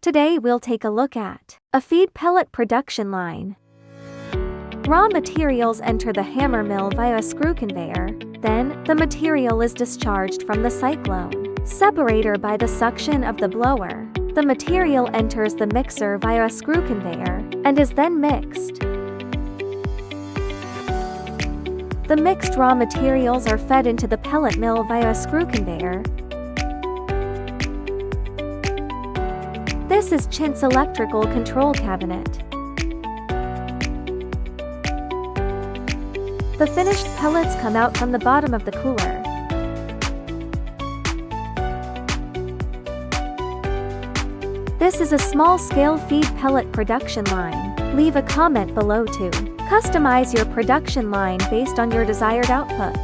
Today we'll take a look at a feed pellet production line. Raw materials enter the hammer mill via a screw conveyor. Then, the material is discharged from the cyclone separator by the suction of the blower. The material enters the mixer via a screw conveyor and is then mixed. The mixed raw materials are fed into the pellet mill via a screw conveyor. This is Chint's electrical control cabinet. The finished pellets come out from the bottom of the cooler. This is a small-scale feed pellet production line. Leave a comment below to customize your production line based on your desired output.